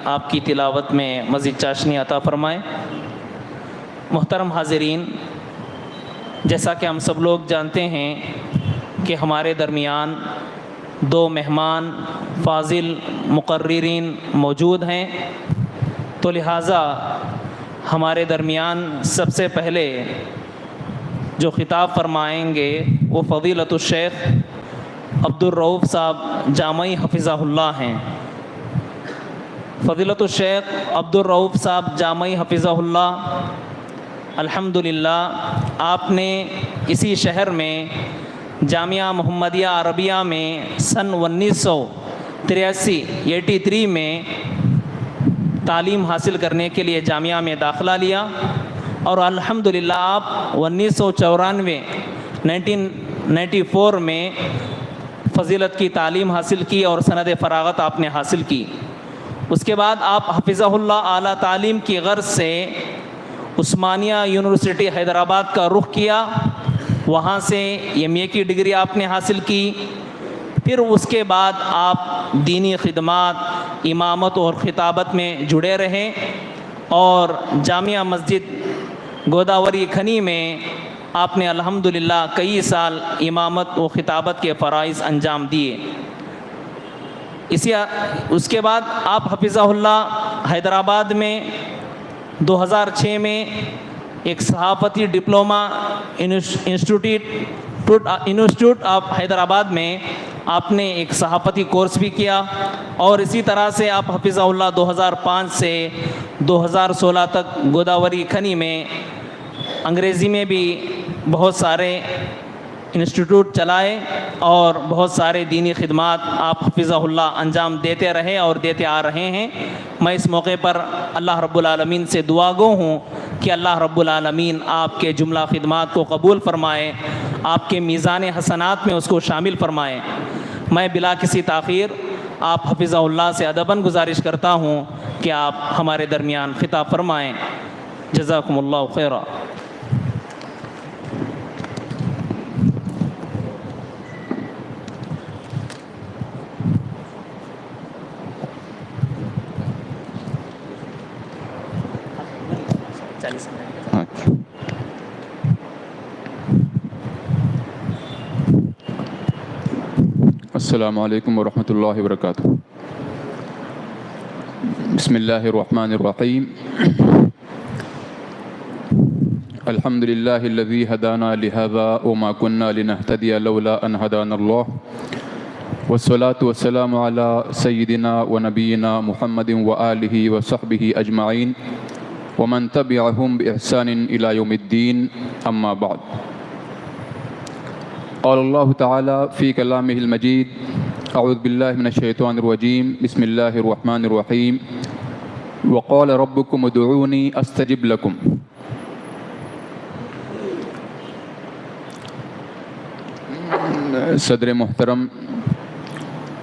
آپ کی تلاوت میں مزید چاشنی عطا فرمائے۔ محترم حاضرین، جیسا کہ ہم سب لوگ جانتے ہیں کہ ہمارے درمیان دو مہمان فاضل مقررین موجود ہیں، تو لہٰذا ہمارے درمیان سب سے پہلے جو خطاب فرمائیں گے وہ فضیلۃ الشیخ عبدالرؤوف صاحب جامعی حفظہ اللہ ہیں۔ فضیلۃ الشیخ عبدالرؤوف صاحب جامعی حفظہ اللہ الحمدللہ آپ نے اسی شہر میں جامعہ محمدیہ عربیہ میں سن 1983 میں تعلیم حاصل کرنے کے لیے جامعہ میں داخلہ لیا، اور الحمدللہ آپ 1994 میں فضیلت کی تعلیم حاصل کی اور سند فراغت آپ نے حاصل کی۔ اس کے بعد آپ حفظہ اللہ اعلیٰ تعلیم کی غرض سے عثمانیہ یونیورسٹی حیدرآباد کا رخ کیا، وہاں سے MA کی ڈگری آپ نے حاصل کی۔ پھر اس کے بعد آپ دینی خدمات، امامت اور خطابت میں جڑے رہے، اور جامعہ مسجد گوداوری کھنی میں آپ نے الحمدللہ کئی سال امامت و خطابت کے فرائض انجام دیے۔ اس کے بعد آپ حفظہ اللہ حیدرآباد میں 2006 میں ایک صحافتی ڈپلومہ انسٹیٹیوٹ آف حیدرآباد میں آپ نے ایک صحافتی کورس بھی کیا، اور اسی طرح سے آپ حفظہ اللہ 2005 سے 2016 تک گوداوری کھنی میں انگریزی میں بھی بہت سارے انسٹیٹیوٹ چلائے، اور بہت سارے دینی خدمات آپ حفظہ اللہ انجام دیتے رہے اور دیتے آ رہے ہیں۔ میں اس موقع پر اللہ رب العالمین سے دعا گو ہوں کہ اللہ رب العالمین آپ کے جملہ خدمات کو قبول فرمائے، آپ کے میزان حسنات میں اس کو شامل فرمائے۔ میں بلا کسی تاخیر آپ حفظہ اللہ سے ادباً گزارش کرتا ہوں کہ آپ ہمارے درمیان خطاب فرمائیں۔ جزاکم اللہ خیرا۔ السلام علیکم ورحمۃ اللہ وبرکاتہ۔ بسم اللہ الرحمن الرحیم۔ الحمد للہ الذی ہدانا لہذا وما كنا لنہتدی لولا ان ہدانا اللہ، والصلاة والسلام علی سیدنا ونبینا محمد وآلہ وصحبہ اجمعین ومن تبعہم بإحسان الی یوم الدین، اما بعد۔ قال اللہ تعالی فی کلامہ المجید، اعوذ باللہ من الشیطان الرجیم، بسم اللہ الرحمن الرحیم، وقال ربکم ادعونی استجب لکم۔ صدر محترم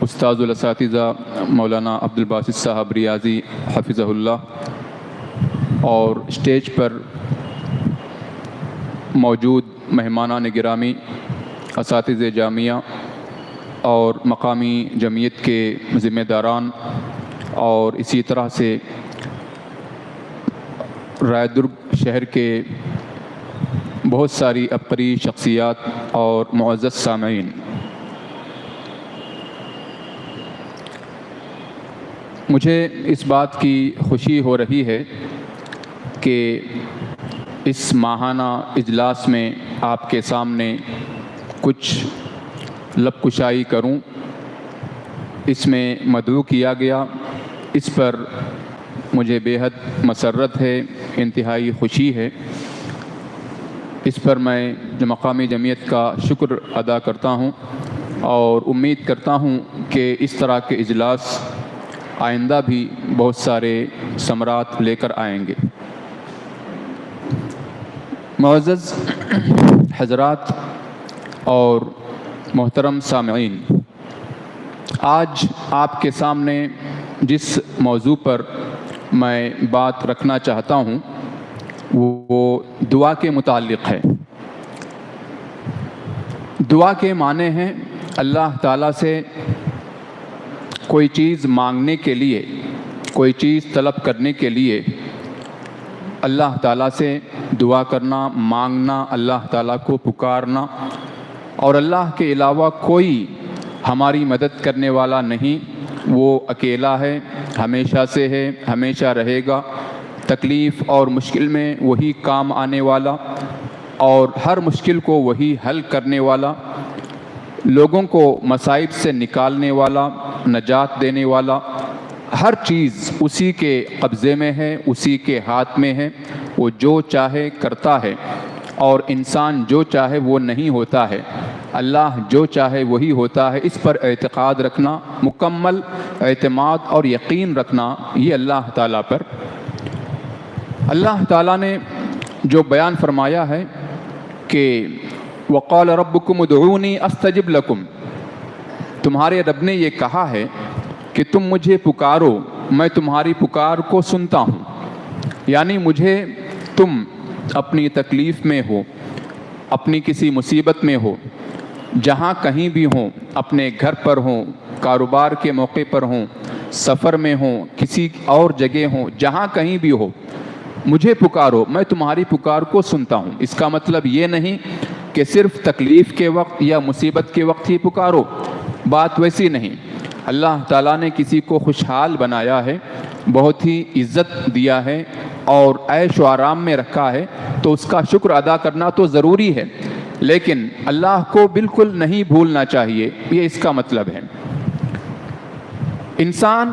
استاذ الاساتذہ مولانا عبدالباسط صاحب ریاضی حفظہ اللہ، اور اسٹیج پر موجود مہمانان گرامی، اساتذہ جامعہ اور مقامی جمعیت کے ذمہ داران، اور اسی طرح سے رائے درگ شہر کے بہت ساری عبقری شخصیات اور معزز سامعین، مجھے اس بات کی خوشی ہو رہی ہے کہ اس ماہانہ اجلاس میں آپ کے سامنے کچھ لب کشائی کروں۔ اس میں مدعو کیا گیا، اس پر مجھے بے حد مسرت ہے، انتہائی خوشی ہے۔ اس پر میں مقامی جمعیت کا شکر ادا کرتا ہوں، اور امید کرتا ہوں کہ اس طرح کے اجلاس آئندہ بھی بہت سارے ثمرات لے کر آئیں گے۔ معزز حضرات اور محترم سامعین، آج آپ کے سامنے جس موضوع پر میں بات رکھنا چاہتا ہوں وہ دعا کے متعلق ہے۔ دعا کے معنی ہیں اللہ تعالیٰ سے کوئی چیز مانگنے کے لیے کوئی چیز طلب کرنے کے لیے اللہ تعالیٰ سے دعا کرنا، مانگنا، اللہ تعالیٰ کو پکارنا، اور اللہ کے علاوہ کوئی ہماری مدد کرنے والا نہیں، وہ اکیلا ہے، ہمیشہ سے ہے، ہمیشہ رہے گا، تکلیف اور مشکل میں وہی کام آنے والا اور ہر مشکل کو وہی حل کرنے والا، لوگوں کو مصائب سے نکالنے والا، نجات دینے والا، ہر چیز اسی کے قبضے میں ہے، اسی کے ہاتھ میں ہے، وہ جو چاہے کرتا ہے، اور انسان جو چاہے وہ نہیں ہوتا ہے، اللہ جو چاہے وہی ہوتا ہے۔ اس پر اعتقاد رکھنا، مکمل اعتماد اور یقین رکھنا، یہ اللہ تعالیٰ پر۔ اللہ تعالیٰ نے جو بیان فرمایا ہے کہ وقال ربکم ادعونی استجب لکم، تمہارے رب نے یہ کہا ہے کہ تم مجھے پکارو، میں تمہاری پکار کو سنتا ہوں، یعنی مجھے تم اپنی تکلیف میں ہو، اپنی کسی مصیبت میں ہو، جہاں کہیں بھی ہوں، اپنے گھر پر ہوں، کاروبار کے موقع پر ہوں، سفر میں ہوں، کسی اور جگہ ہوں، جہاں کہیں بھی ہو، مجھے پکارو، میں تمہاری پکار کو سنتا ہوں۔ اس کا مطلب یہ نہیں کہ صرف تکلیف کے وقت یا مصیبت کے وقت ہی پکارو، بات ویسی نہیں۔ اللہ تعالیٰ نے کسی کو خوشحال بنایا ہے، بہت ہی عزت دیا ہے اور عیش و آرام میں رکھا ہے، تو اس کا شکر ادا کرنا تو ضروری ہے، لیکن اللہ کو بالکل نہیں بھولنا چاہیے، یہ اس کا مطلب ہے۔ انسان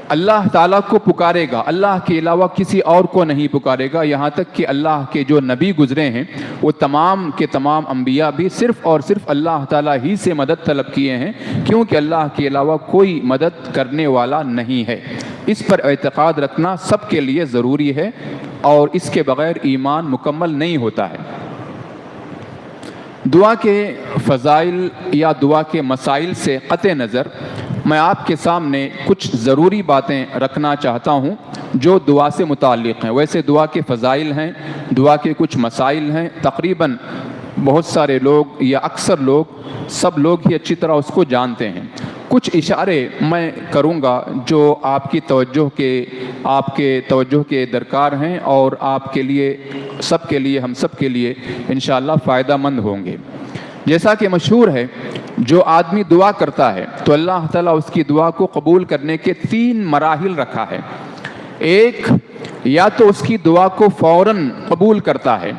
اللہ تعالیٰ کو پکارے گا، اللہ کے علاوہ کسی اور کو نہیں پکارے گا، یہاں تک کہ اللہ کے جو نبی گزرے ہیں وہ تمام کے تمام انبیاء بھی صرف اور صرف اللہ تعالیٰ ہی سے مدد طلب کیے ہیں، کیونکہ اللہ کے علاوہ کوئی مدد کرنے والا نہیں ہے۔ اس پر اعتقاد رکھنا سب کے لیے ضروری ہے، اور اس کے بغیر ایمان مکمل نہیں ہوتا ہے۔ دعا کے فضائل یا دعا کے مسائل سے قطع نظر میں آپ کے سامنے کچھ ضروری باتیں رکھنا چاہتا ہوں جو دعا سے متعلق ہیں۔ ویسے دعا کے فضائل ہیں، دعا کے کچھ مسائل ہیں، تقریباً بہت سارے لوگ یا اکثر لوگ، سب لوگ ہی اچھی طرح اس کو جانتے ہیں۔ کچھ اشارے میں کروں گا جو آپ کے توجہ کے درکار ہیں، اور آپ کے لیے، سب کے لیے، ہم سب کے لیے انشاءاللہ فائدہ مند ہوں گے۔ جیسا کہ مشہور ہے، جو آدمی دعا کرتا ہے تو اللہ تعالیٰ اس کی دعا کو قبول کرنے کے 3 مراحل رکھا ہے۔ ایک، یا تو اس کی دعا کو فوراً قبول کرتا ہے،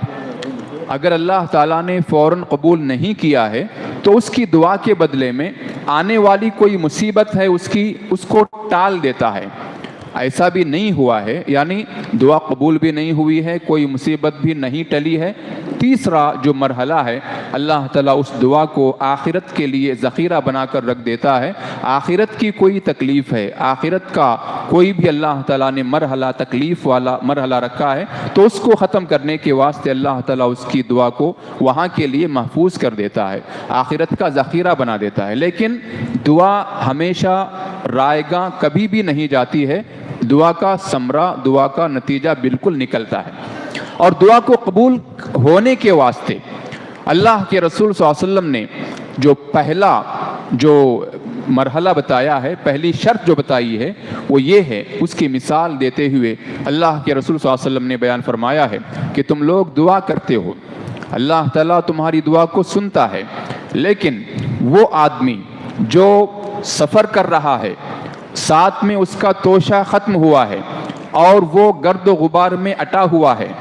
اگر اللہ تعالیٰ نے فوراً قبول نہیں کیا ہے تو اس کی دعا کے بدلے میں آنے والی کوئی مصیبت ہے اس کو ٹال دیتا ہے۔ ایسا بھی نہیں ہوا ہے، یعنی دعا قبول بھی نہیں ہوئی ہے، کوئی مصیبت بھی نہیں ٹلی ہے۔ تیسرا جو مرحلہ ہے، اللہ تعالیٰ اس دعا کو آخرت کے لیے ذخیرہ بنا کر رکھ دیتا ہے۔ آخرت کی کوئی تکلیف ہے، آخرت کا کوئی بھی اللہ تعالیٰ نے مرحلہ، تکلیف والا مرحلہ رکھا ہے، تو اس کو ختم کرنے کے واسطے اللہ تعالیٰ اس کی دعا کو وہاں کے لیے محفوظ کر دیتا ہے، آخرت کا ذخیرہ بنا دیتا ہے۔ لیکن دعا ہمیشہ رائے گاں کبھی بھی نہیں جاتی ہے، دعا کا ثمرہ، دعا کا نتیجہ بالکل نکلتا ہے۔ اور دعا کو قبول ہونے کے واسطے اللہ کے رسول صلی اللہ علیہ وسلم نے جو پہلا مرحلہ بتایا ہے، پہلی شرط جو بتائی ہے وہ یہ ہے، اس کی مثال دیتے ہوئے اللہ کے رسول صلی اللہ علیہ وسلم نے بیان فرمایا ہے کہ تم لوگ دعا کرتے ہو، اللہ تعالیٰ تمہاری دعا کو سنتا ہے، لیکن وہ آدمی جو سفر کر رہا ہے، ساتھ میں اس کا توشہ ختم ہوا ہے اور وہ گرد و غبار میں اٹا ہوا ہے،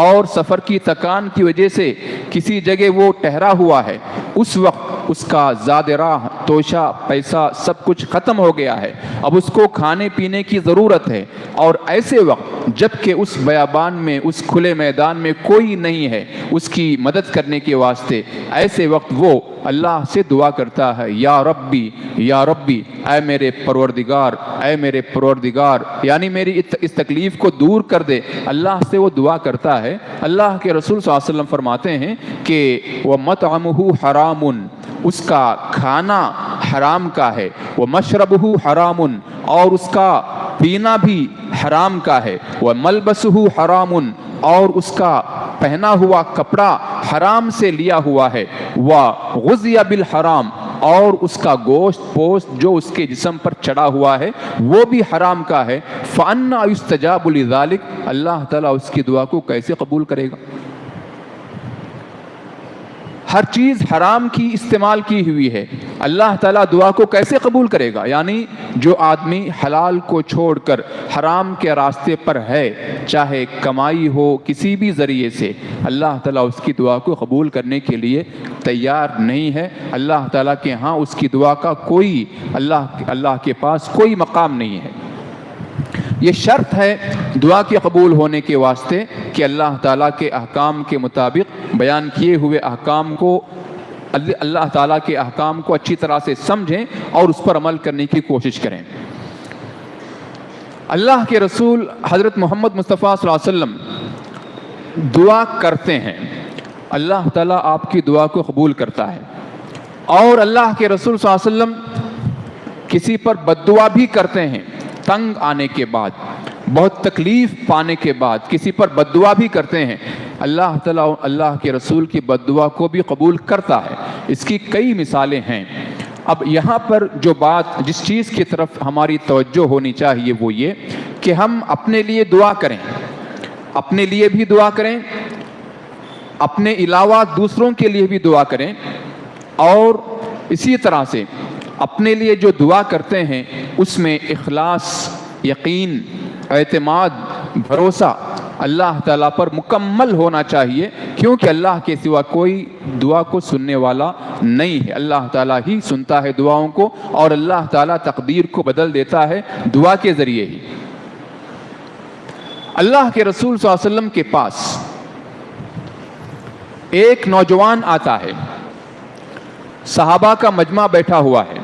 اور سفر کی تکان کی وجہ سے کسی جگہ وہ ٹھہرا ہوا ہے، اس وقت اس کا زاد راہ، توشہ، پیسہ سب کچھ ختم ہو گیا ہے، اب اس کو کھانے پینے کی ضرورت ہے، اور ایسے وقت جبکہ اس بیابان میں، اس کھلے میدان میں کوئی نہیں ہے اس کی مدد کرنے کے واسطے، ایسے وقت وہ اللہ سے دعا کرتا ہے، یا ربی یا ربی، اے میرے پروردگار، اے میرے پروردگار، یعنی میری اس تکلیف کو دور کر دے، اللہ سے وہ دعا کرتا ہے۔ اللہ کے رسول صلی اللہ علیہ وسلم فرماتے ہیں کہ وَمَطْعَمُهُ حَرَامٌ، اس کا کھانا حرام کا ہے، وَمَشْرَبُهُ حَرَامٌ، اور اس کا پینا بھی حرام کا ہے، وَمَلْبَسُهُ حَرَامٌ، اور اس کا پہنا ہوا کپڑا حرام سے لیا ہوا ہے، وَغُذِيَ بِالْحَرَام، اور اس کا گوشت پوست جو اس کے جسم پر چڑھا ہوا ہے وہ بھی حرام کا ہے، فَأَنَّا يُسْتَجَابُ لِذَلِكَ، اللہ تعالیٰ اس کی دعا کو کیسے قبول کرے گا؟ ہر چیز حرام کی استعمال کی ہوئی ہے، اللہ تعالیٰ دعا کو کیسے قبول کرے گا؟ یعنی جو آدمی حلال کو چھوڑ کر حرام کے راستے پر ہے، چاہے کمائی ہو کسی بھی ذریعے سے، اللہ تعالیٰ اس کی دعا کو قبول کرنے کے لیے تیار نہیں ہے۔ اللہ تعالیٰ کے ہاں اس کی دعا کا کوئی اللہ کے پاس کوئی مقام نہیں ہے۔ یہ شرط ہے دعا کے قبول ہونے کے واسطے کہ اللہ تعالیٰ کے احکام کے مطابق بیان کیے ہوئے احکام کو، اللہ تعالیٰ کے احکام کو اچھی طرح سے سمجھیں اور اس پر عمل کرنے کی کوشش کریں۔ اللہ کے رسول حضرت محمد مصطفیٰ صلی اللہ علیہ وسلم دعا کرتے ہیں، اللہ تعالیٰ آپ کی دعا کو قبول کرتا ہے، اور اللہ کے رسول صلی اللہ علیہ وسلم کسی پر بد دعا بھی کرتے ہیں، تنگ آنے کے بعد، بہت تکلیف پانے کے بعد کسی پر بد دعا بھی کرتے ہیں، اللہ تعالیٰ اللہ کے رسول کی بد دعا کو بھی قبول کرتا ہے۔ اس کی کئی مثالیں ہیں۔ اب یہاں پر جو بات، جس چیز کی طرف ہماری توجہ ہونی چاہیے وہ یہ کہ ہم اپنے لیے دعا کریں، اپنے لیے بھی دعا کریں، اپنے علاوہ دوسروں کے لیے بھی دعا کریں، اور اسی طرح سے اپنے لیے جو دعا کرتے ہیں اس میں اخلاص، یقین، اعتماد، بھروسہ اللہ تعالیٰ پر مکمل ہونا چاہیے، کیونکہ اللہ کے سوا کوئی دعا کو سننے والا نہیں ہے۔ اللہ تعالیٰ ہی سنتا ہے دعاؤں کو، اور اللہ تعالیٰ تقدیر کو بدل دیتا ہے دعا کے ذریعے ہی۔ اللہ کے رسول صلی اللہ علیہ وسلم کے پاس ایک نوجوان آتا ہے، صحابہ کا مجمع بیٹھا ہوا ہے،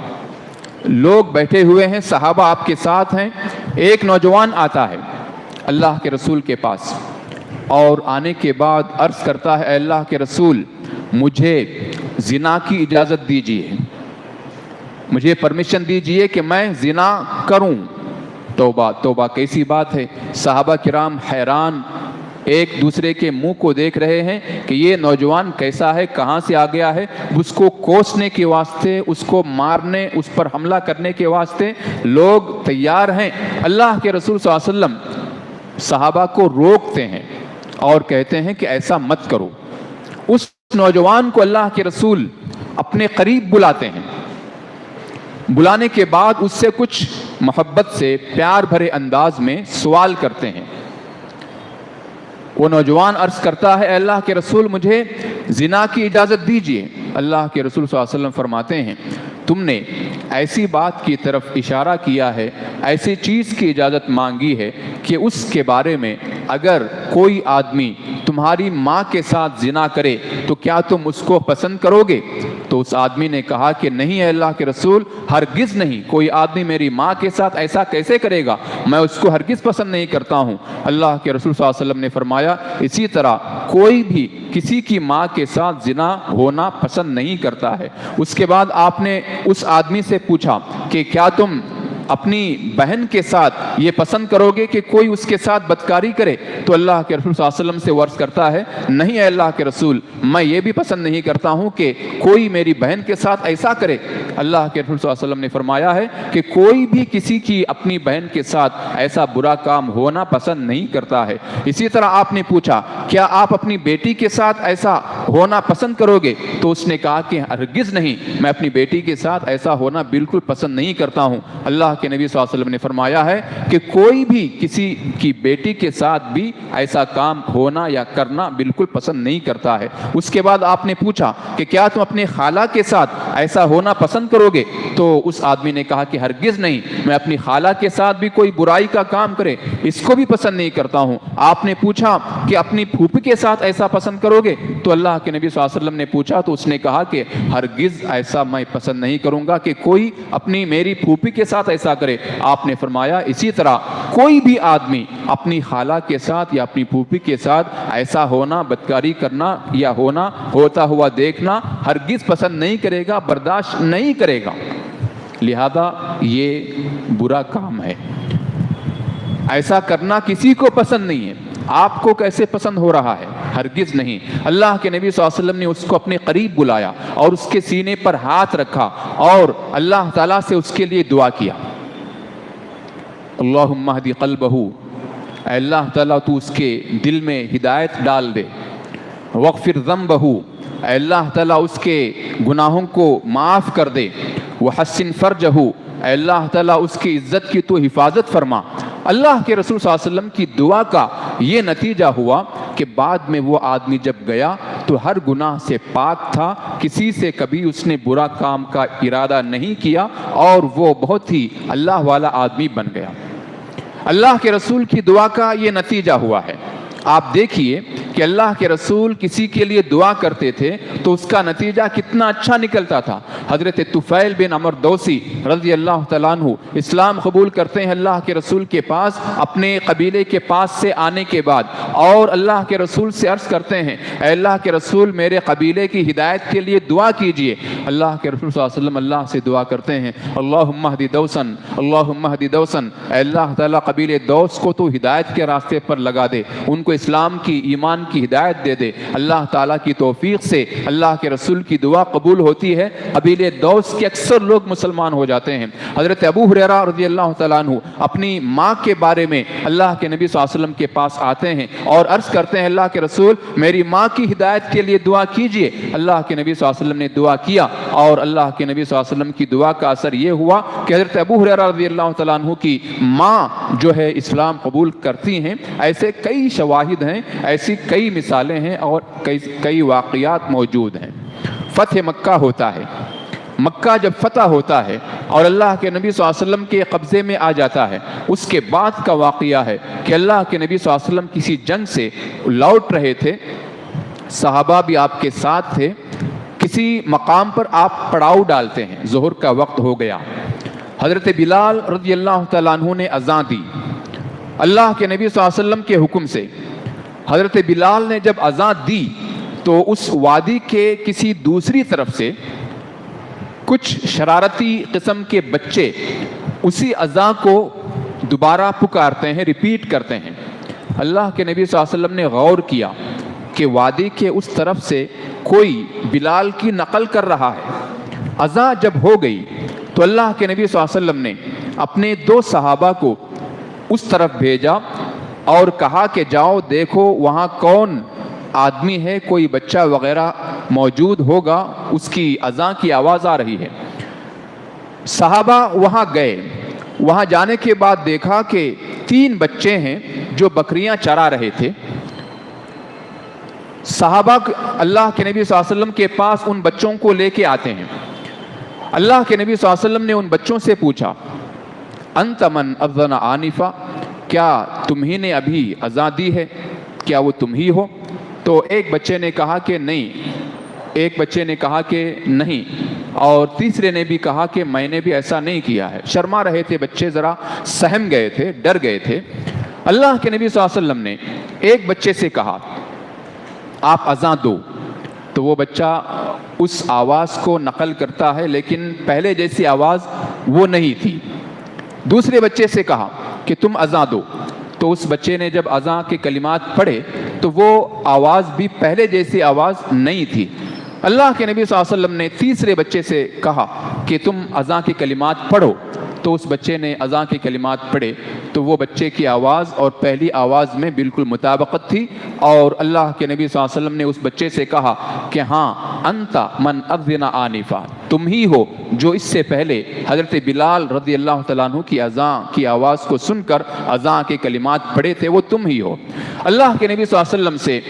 لوگ بیٹھے ہوئے ہیں، صحابہ آپ کے ساتھ ہیں، ایک نوجوان آتا ہے اللہ کے رسول کے پاس، اور آنے کے بعد عرض کرتا ہے، اے اللہ کے رسول، مجھے زنا کی اجازت دیجیے، مجھے پرمیشن دیجیے کہ میں زنا کروں۔ توبہ توبہ، کیسی بات ہے! صحابہ کرام حیران ایک دوسرے کے منہ کو دیکھ رہے ہیں کہ یہ نوجوان کیسا ہے، کہاں سے آ گیا ہے۔ اس کو کوسنے کے واسطے، اس کو مارنے، اس پر حملہ کرنے کے واسطے لوگ تیار ہیں۔ اللہ کے رسول صلی اللہ علیہ وسلم صحابہ کو روکتے ہیں اور کہتے ہیں کہ ایسا مت کرو۔ اس نوجوان کو اللہ کے رسول اپنے قریب بلاتے ہیں، بلانے کے بعد اس سے کچھ محبت سے، پیار بھرے انداز میں سوال کرتے ہیں۔ وہ نوجوان عرض کرتا ہے، اے اللہ کے رسول، مجھے زنا کی اجازت دیجیے۔ اللہ کے رسول صلی اللہ علیہ وسلم فرماتے ہیں، تم نے ایسی بات کی طرف اشارہ کیا ہے، ایسی چیز کی اجازت مانگی ہے کہ اس کے بارے میں اگر کوئی آدمی تمہاری ماں کے ساتھ زنا کرے تو کیا تم اس کو پسند کرو گے؟ تو اس آدمی نے کہا کہ نہیں اے اللہ کے رسول، ہرگز نہیں، کوئی آدمی میری ماں کے ساتھ ایسا کیسے کرے گا، میں اس کو ہرگز پسند نہیں کرتا ہوں۔ اللہ کے رسول صلی اللہ علیہ وسلم نے فرمایا، اسی طرح کوئی بھی کسی کی ماں کے ساتھ زنا ہونا پسند نہیں کرتا ہے۔ اس کے بعد آپ نے اس آدمی سے پوچھا کہ کیا تم اپنی بہن کے ساتھ یہ پسند کرو گے کہ کوئی اس کے ساتھ بدکاری کرے؟ تو اللہ کے رسول صلی اللہ علیہ وسلم سے عرض کرتا ہے، نہیں اے اللہ کے رسول، میں یہ بھی پسند نہیں کرتا ہوں کہ کوئی میری بہن کے ساتھ ایسا کرے۔ اللہ کے رسول صلی اللہ علیہ وسلم نے فرمایا ہے کہ کوئی بھی کسی کی اپنی بہن کے ساتھ ایسا برا کام ہونا پسند نہیں کرتا ہے۔ اسی طرح آپ نے پوچھا، کیا آپ اپنی بیٹی کے ساتھ ایسا ہونا پسند کرو گے؟ تو اس نے کہا کہ ہرگز نہیں، میں اپنی بیٹی کے ساتھ ایسا ہونا بالکل پسند نہیں کرتا ہوں۔ اللہ کے نبی صلی اللہ علیہ وسلم نے فرمایا ہے کہ کوئی بھی کسی کی بیٹی کے ساتھ بھی ایسا کام ہونا یا کرنا بالکل پسند نہیں کرتا ہے۔ اس کے بعد آپ نے پوچھا کہ کیا تم اپنے خالہ کے ساتھ ایسا ہونا پسند کرو گے؟ تو اس آدمی نے کہا کہ ہرگز نہیں، میں اپنی خالہ کے ساتھ بھی کوئی برائی کا کام کرے اس کو بھی پسند نہیں کرتا ہوں۔ آپ نے پوچھا کہ اپنی پھوپھی کے ساتھ ایسا پسند کرو گے؟ تو اللہ کے نبی صلی اللہ علیہ وسلم نے پوچھا تو اس نے کہا کہ ہرگز ایسا میں پسند نہیں کروں گا کہ کوئی اپنی میری پھوپھی کے ساتھ ایسا کرے۔ آپ نے فرمایا اسی طرح کوئی بھی آدمی اپنی خالہ کے ساتھ یا اپنی پھوپھی کے ساتھ ایسا ہونا، بدکاری کرنا یا ہوتا ہوا دیکھنا ہرگز پسند نہیں کرے گا، برداشت نہیں کرے گا۔ لہذا یہ برا کام ہے، ایسا کرنا کسی کو پسند نہیں ہے۔ آپ کو کیسے پسند ہو رہا ہے؟ ہرگز نہیں۔ اللہ کے نبی صلی اللہ علیہ وسلم نے اس کو اپنے قریب بلایا اور اس کے سینے پر ہاتھ رکھا اور اللہ تعالیٰ سے اس کے لیے دعا کیا، اللہم اہدی قلبہ، اے اللہ تعالیٰ تو اس کے دل میں ہدایت ڈال دے، واغفر ذنبہ، اے اللہ تعالیٰ اس کے گناہوں کو معاف کر دے، وحسن فرجہ، اے اللہ تعالیٰ اس کی عزت کی تو حفاظت فرما۔ اللہ کے رسول صلی اللہ علیہ وسلم کی دعا کا یہ نتیجہ ہوا کہ بعد میں وہ آدمی جب گیا تو ہر گناہ سے پاک تھا، کسی سے کبھی اس نے برا کام کا ارادہ نہیں کیا اور وہ بہت ہی اللہ والا آدمی بن گیا۔ اللہ کے رسول کی دعا کا یہ نتیجہ ہوا ہے۔ آپ دیکھیے کہ اللہ کے رسول کسی کے لیے دعا کرتے تھے تو اس کا نتیجہ کتنا اچھا نکلتا تھا۔ حضرت طفیل بن عمرو دوسی رضی اللہ تعالیٰ عنہ اسلام قبول کرتے ہیں اللہ کے رسول کے پاس اپنے قبیلے کے پاس سے آنے کے بعد، اور اللہ کے رسول سے عرض کرتے ہیں اے اللہ کے رسول میرے قبیلے کی ہدایت کے لیے دعا کیجئے۔ اللہ کے رسول صلی اللہ علیہ وسلم اللہ سے دعا کرتے ہیں اللہم اہد دوسن، اللہم اہد دوسن، اے اللہ تعالیٰ قبیلے دوس کو تو ہدایت کے راستے پر لگا دے، ان کو اسلام کی ایمان کی ہدایت دے دے۔ اللہ تعالیٰ کی توفیق سے اللہ کے رسول کی دعا قبول ہوتی ہے، قبیلے دوس کے اکثر لوگ مسلمان ہو جاتے ہیں۔ حضرت ابو ہریرہ رضی اللہ تعالیٰ عنہ اپنی ماں کے بارے میں اللہ کے نبی صلی اللہ علیہ وسلم کے پاس آتے ہیں اور عرض کرتے ہیں اللہ کے رسول میری ماں کی ہدایت کے لیے دعا کیجئے۔ اللہ کے نبی صلی اللہ علیہ وسلم نے دعا کیا اور اللہ کے نبی صلی اللہ علیہ وسلم کی دعا کا اثر یہ ہوا کہ حضرت ابو ہریرہ رضی اللہ تعالیٰ عنہ کی ماں جو ہے اسلام قبول کرتی ہیں۔ ایسے کئی شواہد ہیں، ایسی کئی مثالیں ہیں اور کئی واقعات موجود ہیں۔ فتح مکہ ہوتا ہے، مکہ جب فتح ہوتا ہے اور اللہ کے نبی صلی اللہ علیہ وسلم کے قبضے میں آ جاتا ہے، اس کے بعد کا واقعہ ہے کہ اللہ کے نبی صلی اللہ علیہ وسلم کسی جنگ سے لوٹ رہے تھے، صحابہ بھی آپ کے ساتھ تھے، کسی مقام پر آپ پڑاؤ ڈالتے ہیں، ظہر کا وقت ہو گیا، حضرت بلال رضی اللہ تعالیٰ عنہ نے اذان دی اللہ کے نبی صلی اللہ علیہ وسلم کے حکم سے۔ حضرت بلال نے جب اذان دی تو اس وادی کے کسی دوسری طرف سے کچھ شرارتی قسم کے بچے اسی اذان کو دوبارہ پکارتے ہیں، ریپیٹ کرتے ہیں۔ اللہ کے نبی صلی اللہ علیہ وسلم نے غور کیا کہ وادی کے اس طرف سے کوئی بلال کی نقل کر رہا ہے۔ اذان جب ہو گئی تو اللہ کے نبی صلی اللہ علیہ وسلم نے اپنے 2 صحابہ کو اس طرف بھیجا اور کہا کہ جاؤ دیکھو وہاں کون آدمی ہے، کوئی بچہ وغیرہ موجود ہوگا، اس کی اذان کی آواز آ رہی ہے۔ صحابہ وہاں گئے، وہاں جانے کے بعد دیکھا کہ 3 بچے ہیں جو بکریاں چرا رہے تھے۔ صحابہ اللہ کے نبی صلی اللہ علیہ وسلم کے پاس ان بچوں کو لے کے آتے ہیں۔ اللہ کے نبی صلی اللہ علیہ وسلم نے ان بچوں سے پوچھا انت من اذن آنفا، کیا تم ہی نے ابھی اذان دی ہے، کیا وہ تم ہی ہو؟ تو ایک بچے نے کہا کہ نہیں، ایک بچے نے کہا کہ نہیں، اور تیسرے نے بھی کہا کہ میں نے بھی ایسا نہیں کیا ہے۔ شرما رہے تھے بچے، ذرا سہم گئے تھے، ڈر گئے تھے۔ اللہ کے نبی صلی اللہ علیہ وسلم نے ایک بچے سے کہا آپ اذان دو، تو وہ بچہ اس آواز کو نقل کرتا ہے لیکن پہلے جیسی آواز وہ نہیں تھی۔ دوسرے بچے سے کہا کہ تم اذان دو، تو اس بچے نے جب اذان کے کلمات پڑھے تو وہ آواز بھی پہلے جیسی آواز نہیں تھی۔ اللہ کے نبی صلی اللہ علیہ وسلم نے تیسرے بچے سے کہا کہ تم اذان کے کلمات پڑھو، تو اس بچے نے اذان کے کلمات پڑھے تو وہ بچے کی آواز اور پہلی آواز میں بالکل مطابقت تھی، اور اللہ کے نبی صلی اللہ علیہ وسلم نے اس بچے سے کہا کہ ہاں انت من اذن آنفا، تم ہی ہو جو اس سے پہلے حضرت بلال رضی اللہ تعالیٰ عنہ کی اذان کی آواز کو سن کر اذان کے کلمات پڑھے تھے، وہ تم ہی ہو۔ اللہ کے نبی صلی اللہ علیہ وسلم سے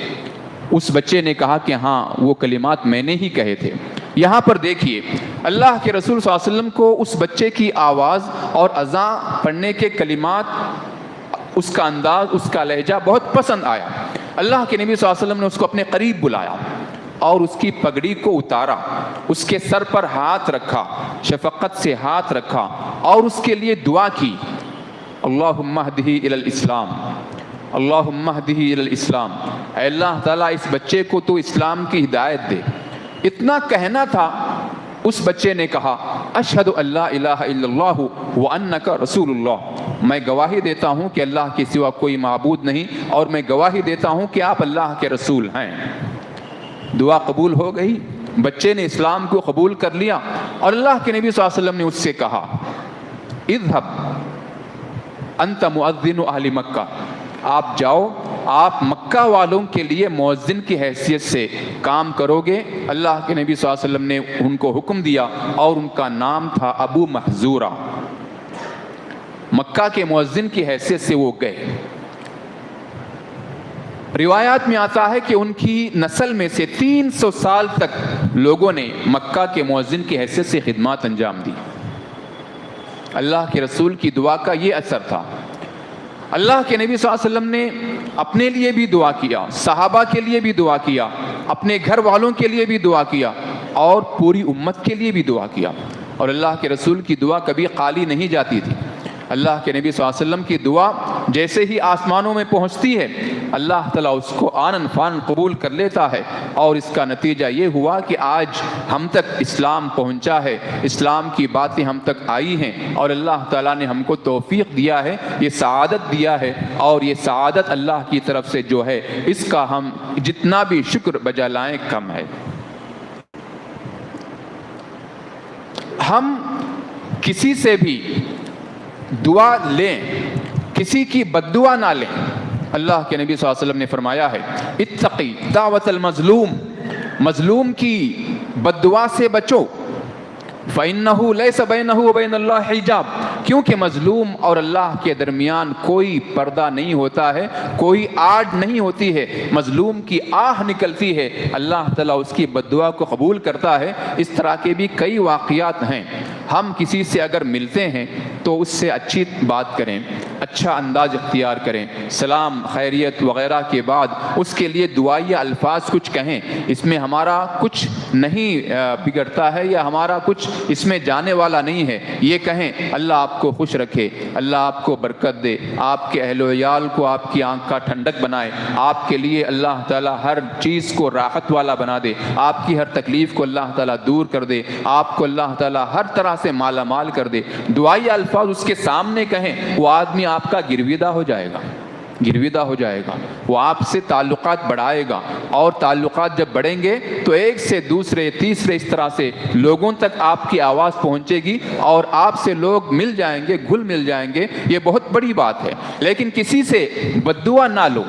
اس بچے نے کہا کہ ہاں وہ کلمات میں نے ہی کہے تھے۔ یہاں پر دیکھیے اللہ کے رسول صلی اللہ علیہ وسلم کو اس بچے کی آواز اور اذان پڑھنے کے کلمات، اس کا انداز، اس کا لہجہ بہت پسند آیا۔ اللہ کے نبی صلی اللہ علیہ وسلم نے اس کو اپنے قریب بلایا اور اس کی پگڑی کو اتارا، اس کے سر پر ہاتھ رکھا، شفقت سے ہاتھ رکھا اور اس کے لیے دعا کی اللہم اہدہ الی الاسلام، اللہم اہدہ الی الاسلام، اے اللہ تعالیٰ اس بچے کو تو اسلام کی ہدایت دے۔ اتنا کہنا تھا، اس بچے نے کہا اشہد ان لا الہ الا اللہ وانک رسول اللہ، میں گواہی دیتا ہوں کہ اللہ کے سوا کوئی معبود نہیں، اور میں گواہی دیتا ہوں کہ آپ اللہ کے رسول ہیں۔ دعا قبول ہو گئی، بچے نے اسلام کو قبول کر لیا، اور اللہ کے نبی صلی اللہ علیہ وسلم نے اس سے کہا اذهب انت مؤذن اہل مکہ، آپ جاؤ، آپ مکہ والوں کے لیے مؤذن کی حیثیت سے کام کرو گے۔ اللہ کے نبی صلی اللہ علیہ وسلم نے ان کو حکم دیا، اور ان کا نام تھا ابو محذورہ۔ مکہ کے مؤذن کی حیثیت سے وہ گئے۔ روایات میں آتا ہے کہ ان کی نسل میں سے 300 سال تک لوگوں نے مکہ کے مؤذن کی حیثیت سے خدمات انجام دی۔ اللہ کے رسول کی دعا کا یہ اثر تھا۔ اللہ کے نبی صلی اللہ علیہ وسلم نے اپنے لیے بھی دعا کیا، صحابہ کے لیے بھی دعا کیا، اپنے گھر والوں کے لیے بھی دعا کیا، اور پوری امت کے لیے بھی دعا کیا، اور اللہ کے رسول کی دعا کبھی خالی نہیں جاتی تھی۔ اللہ کے نبی صلی اللہ علیہ وسلم کی دعا جیسے ہی آسمانوں میں پہنچتی ہے، اللہ تعالیٰ اس کو آنن فان قبول کر لیتا ہے، اور اس کا نتیجہ یہ ہوا کہ آج ہم تک اسلام پہنچا ہے، اسلام کی باتیں ہم تک آئی ہیں، اور اللہ تعالیٰ نے ہم کو توفیق دیا ہے، یہ سعادت دیا ہے، اور یہ سعادت اللہ کی طرف سے جو ہے، اس کا ہم جتنا بھی شکر بجا لائیں کم ہے۔ ہم کسی سے بھی دعا لیں، کسی کی بد دعا نہ لیں۔ اللہ کے نبی صلی اللہ علیہ وسلم نے فرمایا ہے اتقی دعوت المظلوم، مظلوم کی بد دعا سے بچو، فإنہ لیس بینہ وبین اللہ حجاب، کیونکہ مظلوم اور اللہ کے درمیان کوئی پردہ نہیں ہوتا ہے، کوئی آڑ نہیں ہوتی ہے۔ مظلوم کی آہ نکلتی ہے، اللہ تعالیٰ اس کی بد دعا کو قبول کرتا ہے۔ اس طرح کے بھی کئی واقعات ہیں۔ ہم کسی سے اگر ملتے ہیں تو اس سے اچھی بات کریں، اچھا انداز اختیار کریں، سلام خیریت وغیرہ کے بعد اس کے لیے دعائیہ الفاظ کچھ کہیں۔ اس میں ہمارا کچھ نہیں بگڑتا ہے، یا ہمارا کچھ اس میں جانے والا نہیں ہے۔ یہ کہیں اللہ آپ کو خوش رکھے، اللہ آپ کو برکت دے، آپ کے اہل و عیال کو آپ کی آنکھ کا ٹھنڈک بنائے، آپ کے لیے اللہ تعالیٰ ہر چیز کو راحت والا بنا دے، آپ کی ہر تکلیف کو اللہ تعالیٰ دور کر دے، آپ کو اللہ تعالیٰ ہر طرح سے مالا مال کر دے۔ دعائیہ الفاظ اس کے سامنے کہیں، وہ آدمی آپ کا گرویدہ ہو جائے گا، گرویدہ ہو جائے گا، وہ آپ سے تعلقات بڑھائے گا، اور تعلقات جب بڑھیں گے تو ایک سے دوسرے تیسرے اس طرح سے لوگوں تک آپ کی آواز پہنچے گی، اور آپ سے لوگ مل جائیں گے، گھل مل جائیں گے۔ یہ بہت بڑی بات ہے، لیکن کسی سے بد دعا نہ لو۔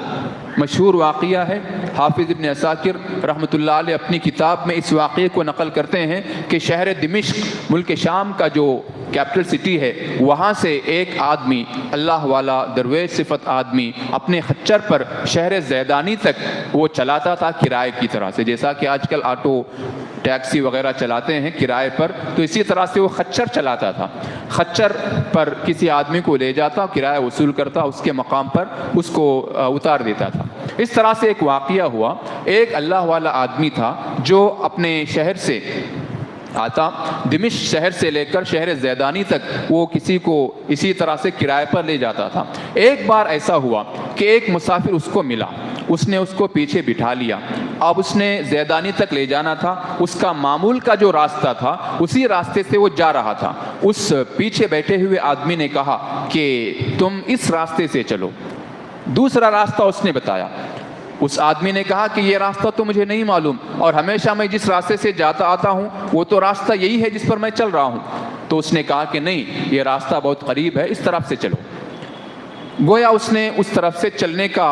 مشہور واقعہ ہے، حافظ ابن عساکر رحمۃ اللہ علیہ اپنی کتاب میں اس واقعے کو نقل کرتے ہیں کہ شہر دمشق، ملک شام کا جو کیپٹل سٹی ہے، وہاں سے ایک آدمی، اللہ والا درویش صفت آدمی، اپنے خچر پر شہر زیدانی تک وہ چلاتا تھا کرائے کی طرح سے، جیسا کہ آج کل آٹو ٹیکسی وغیرہ چلاتے ہیں کرائے پر، تو اسی طرح سے وہ خچر چلاتا تھا۔ خچر پر کسی آدمی کو لے جاتا، کرایہ وصول کرتا، اس کے مقام پر اس کو اتار دیتا تھا۔ اس طرح سے ایک واقعہ ہوا، ایک اللہ والا آدمی تھا جو اپنے شہر سے آتا، دمشق شہر سے لے کر شہر زیدانی تک وہ کسی کو اسی طرح سے کرائے پر لے جاتا تھا۔ ایک بار ایسا ہوا کہ ایک مسافر اس کو ملا، اس نے اس کو پیچھے بٹھا لیا، اب اس نے زیدانی تک لے جانا تھا، اس کا معمول کا جو راستہ تھا اسی راستے سے وہ جا رہا تھا۔ اس پیچھے بیٹھے ہوئے آدمی نے کہا کہ تم اس راستے سے چلو، دوسرا راستہ اس نے بتایا۔ اس آدمی نے کہا کہ یہ راستہ تو مجھے نہیں معلوم، اور ہمیشہ میں جس راستے سے جاتا آتا ہوں وہ تو راستہ یہی ہے جس پر میں چل رہا ہوں۔ تو اس نے کہا کہ نہیں، یہ راستہ بہت قریب ہے، اس طرف سے چلو۔ گویا اس نے اس طرف سے چلنے کا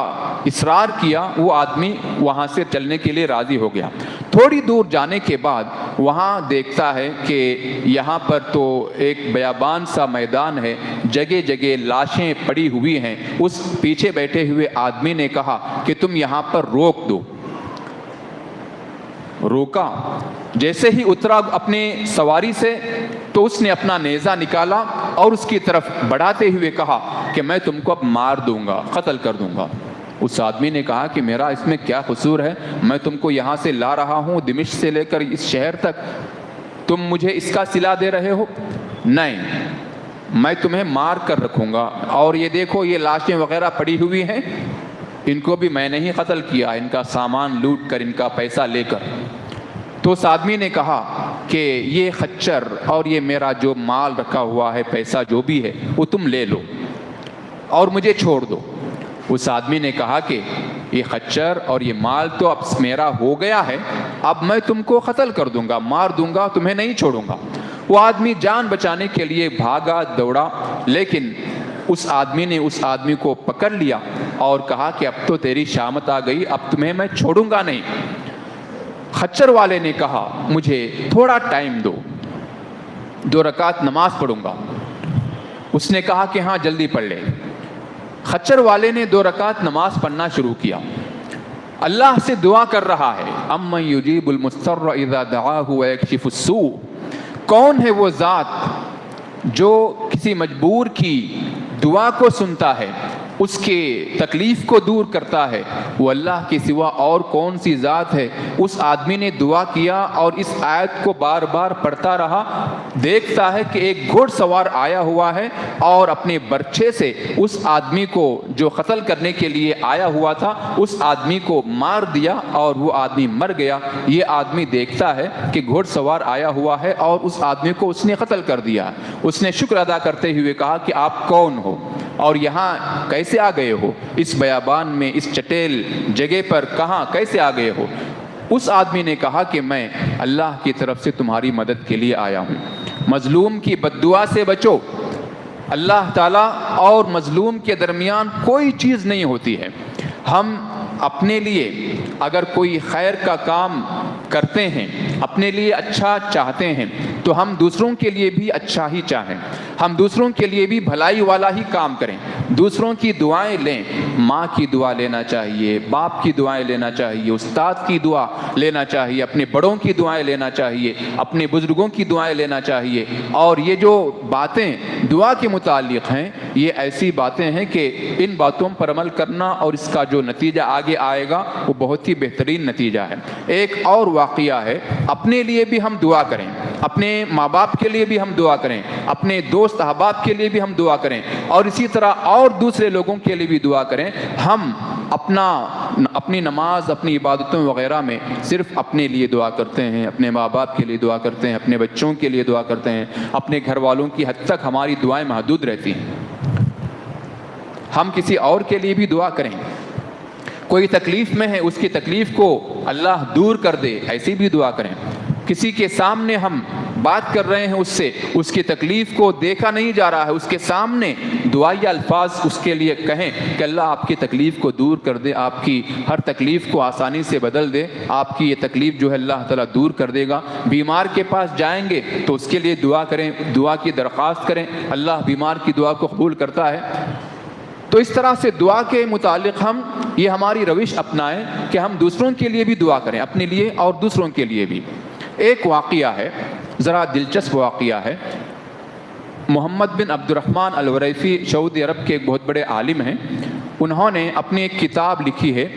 اصرار کیا، وہ آدمی وہاں سے چلنے کے لیے راضی ہو گیا۔ تھوڑی دور جانے کے بعد وہاں دیکھتا ہے کہ یہاں پر تو ایک بیابان سا میدان ہے، جگہ جگہ لاشیں پڑی ہوئی ہیں۔ اس پیچھے بیٹھے ہوئے آدمی نے کہا کہ تم یہاں پر روک دو۔ روکا، جیسے ہی اترا اپنے سواری سے تو اس نے اپنا نیزہ نکالا اور اس کی طرف بڑھاتے ہوئے کہا کہ میں تم کو اب مار دوں گا، قتل کر دوں گا۔ اس آدمی نے کہا کہ میرا اس میں کیا قصور ہے، میں تم کو یہاں سے لا رہا ہوں دمشق سے لے کر اس شہر تک، تم مجھے اس کا صلہ دے رہے ہو؟ نہیں، میں تمہیں مار کر رکھوں گا، اور یہ دیکھو یہ لاشیں وغیرہ پڑی ہوئی ہیں، ان کو بھی میں نے ہی قتل کیا، ان کا سامان لوٹ کر، ان کا پیسہ لے کر۔ تو اس آدمی نے کہا کہ یہ خچر اور یہ میرا جو مال رکھا ہوا ہے، پیسہ جو بھی ہے، وہ تم لے لو۔ اور مجھے چھوڑ دو۔ اس آدمی نے کہا کہ یہ خچر اور یہ مال تو اب میرا ہو گیا ہے، اب میں تم کو قتل کر دوں گا، مار دوں گا، تمہیں نہیں چھوڑوں گا۔ وہ آدمی جان بچانے کے لیے بھاگا دوڑا، لیکن اس آدمی نے اس آدمی کو پکڑ لیا اور کہا کہ اب تو تیری شامت آ گئی، اب تمہیں میں چھوڑوں گا نہیں۔ خچر والے نے کہا مجھے تھوڑا ٹائم دو، 2 رکعت نماز پڑھوں گا۔ اس نے کہا کہ ہاں جلدی پڑھ لے۔ خچر والے نے 2 رکعت نماز پڑھنا شروع کیا، اللہ سے دعا کر رہا ہے، امن یجیب المضطر اذا دعاہ ویکشف السوء، کون ہے وہ ذات جو کسی مجبور کی دعا کو سنتا ہے، اس کے تکلیف کو دور کرتا ہے، وہ اللہ کے سوا اور کون سی ذات ہے۔ اس آدمی نے دعا کیا اور اس آیت کو بار بار پڑھتا رہا، دیکھتا ہے کہ ایک گھوڑ سوار آیا ہوا ہے اور اپنے برچھے سے اس آدمی کو جو قتل کرنے کے لیے آیا ہوا تھا اس آدمی کو مار دیا اور وہ آدمی مر گیا۔ یہ آدمی دیکھتا ہے کہ گھوڑ سوار آیا ہوا ہے اور اس آدمی کو اس نے قتل کر دیا۔ اس نے شکر ادا کرتے ہوئے کہا کہ آپ کون ہو اور یہاں کیسے آ گئے ہو، اس بیابان میں، اس چٹیل جگہ پر کہاں کیسے آ گئے ہو؟ اس آدمی نے کہا کہ میں اللہ کی طرف سے تمہاری مدد کے لیے آیا ہوں، مظلوم کی بد دعا سے بچو۔ اللہ تعالیٰ اور مظلوم کے درمیان کوئی چیز نہیں ہوتی ہے۔ ہم اپنے لیے اگر کوئی خیر کا کام کرتے ہیں، اپنے لیے اچھا چاہتے ہیں، تو ہم دوسروں کے لیے بھی اچھا ہی چاہیں، ہم دوسروں کے لیے بھی بھلائی والا ہی کام کریں، دوسروں کی دعائیں لیں۔ ماں کی دعا لینا چاہیے، باپ کی دعائیں لینا چاہیے، استاد کی دعا لینا چاہیے، اپنے بڑوں کی دعائیں لینا چاہیے، اپنے بزرگوں کی دعائیں لینا چاہیے۔ اور یہ جو باتیں دعا کے متعلق ہیں، یہ ایسی باتیں ہیں کہ ان باتوں پر عمل کرنا اور اس کا جو نتیجہ آگے آئے گا وہ بہت ہی بہترین نتیجہ ہے۔ ایک اور واقعہ ہے، اپنے لیے بھی ہم دعا کریں، اپنے ماں باپ کے لیے بھی ہم دعا کریں، اپنے دوست احباب کے لیے بھی ہم دعا کریں، اور اسی طرح اور دوسرے لوگوں کے لیے بھی دعا کریں۔ ہم اپنی نماز، اپنی عبادتوں وغیرہ میں صرف اپنے لیے دعا کرتے ہیں، اپنے ماں باپ کے لیے دعا کرتے ہیں، اپنے بچوں کے لیے دعا کرتے ہیں، اپنے گھر والوں کی حد تک ہماری دعائیں محدود رہتی ہیں۔ ہم کسی اور کے لیے بھی دعا کریں، کوئی تکلیف میں ہے اس کی تکلیف کو اللہ دور کر دے، ایسی بھی دعا کریں۔ کسی کے سامنے ہم بات کر رہے ہیں، اس سے اس کی تکلیف کو دیکھا نہیں جا رہا ہے، اس کے سامنے دعائیہ الفاظ اس کے لیے کہیں کہ اللہ آپ کی تکلیف کو دور کر دے، آپ کی ہر تکلیف کو آسانی سے بدل دے، آپ کی یہ تکلیف جو ہے اللہ تعالیٰ دور کر دے گا۔ بیمار کے پاس جائیں گے تو اس کے لیے دعا کریں، دعا کی درخواست کریں، اللہ بیمار کی دعا کو قبول کرتا ہے۔ تو اس طرح سے دعا کے متعلق ہم یہ ہماری روش اپنائیں کہ ہم دوسروں کے لیے بھی دعا کریں، اپنے لیے اور دوسروں کے لیے بھی۔ ایک واقعہ ہے، ذرا دلچسپ واقعہ ہے۔ محمد بن عبد الرحمن الوریفی سعودی عرب کے ایک بہت بڑے عالم ہیں، انہوں نے اپنی ایک کتاب لکھی ہے